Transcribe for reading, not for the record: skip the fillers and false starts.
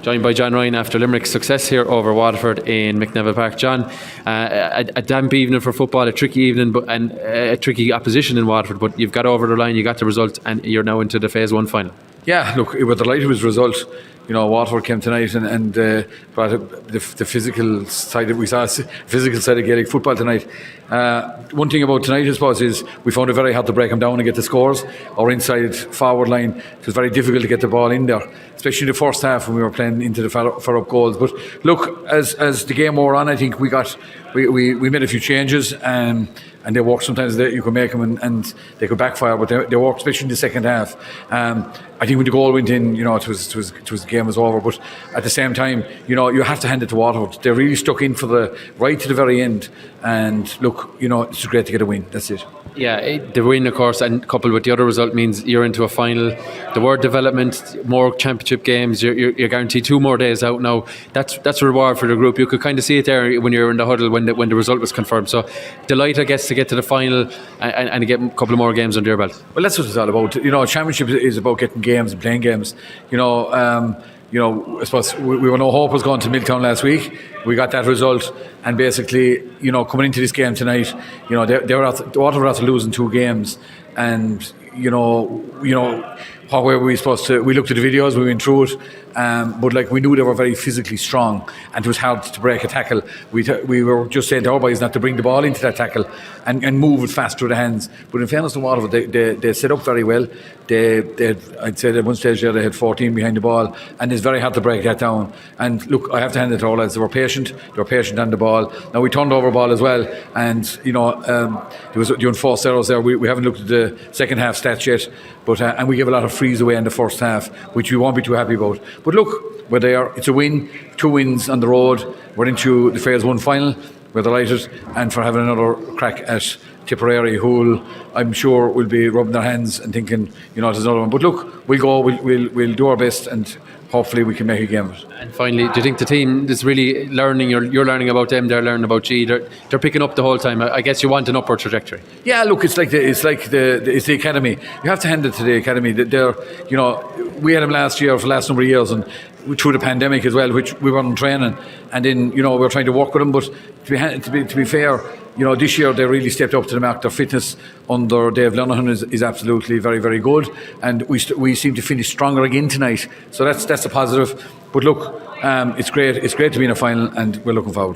joined by John Ryan after Limerick's success here over Waterford in McNeville Park. John, a damp evening for football, a tricky evening and a tricky opposition in Waterford, but you've got over the line, you got the result, and you're now into the Phase One final. Yeah, look, we were delighted with the result. Waterford came tonight and brought the physical side. We saw a physical side of Gaelic football tonight. One thing about tonight, I suppose, is we found it very hard to break them down and get the scores. Our inside forward line, it was very difficult to get the ball in there, especially in the first half when we were playing into the far up goals. But look, as the game wore on, I think we made a few changes, and they work. Sometimes you can make them and they could backfire, but they work, especially in the second half. I think when the goal went in, it was the game was over. But at the same time, you have to hand it to Waterford. They really stuck in for right to the very end. And look, it's great to get a win. That's it. Yeah, the win, of course, and coupled with the other result means you're into a final. The word development, more championship games. You're guaranteed 2 more days out now. That's a reward for the group. You could kind of see it there when you're in the huddle when the result was confirmed. So delight, I guess, to get to the final and to get a couple of more games under your belt. Well, that's what it's all about. Championship is about getting games and playing games. I suppose we were no hope was going to Milltown last week. We got that result, and basically, coming into this game tonight, Waterford were after losing 2 games, and what were we supposed to? We looked at the videos, we went through it, but we knew they were very physically strong, and it was hard to break a tackle. We were just saying to our boys not to bring the ball into that tackle and move it fast through the hands. But in fairness to Waterford, they set up very well. I'd say at one stage there they had 14 behind the ball, and it's very hard to break that down. And look, I have to hand it to all lads. They were patient on the ball. Now we turned over ball as well, and there was the unforced errors there. We haven't looked at the second half stats yet, but and we gave a lot of frees away in the first half, which we won't be too happy about. But look, we're there. It's a win, 2 wins on the road. We're into the Phase One final. We're delighted, and for having another crack at Tipperary, who I'm sure will be rubbing their hands and thinking, there's another one. But look, we'll go. We'll do our best, and hopefully we can make a game of it. And finally, do you think the team is really learning? You're learning about them. They're learning about you. They're picking up the whole time. I guess you want an upward trajectory. Yeah, look, it's the academy. You have to hand it to the academy. We had them last year for the last number of years, and through the pandemic as well, which we weren't training, and then we were trying to work with them. But to be fair, this year they really stepped up to the mark. Their fitness under Dave Lonergan is absolutely very, very good, and we seem to finish stronger again tonight. So that's a positive. But look, it's great. It's great to be in a final, and we're looking forward to it.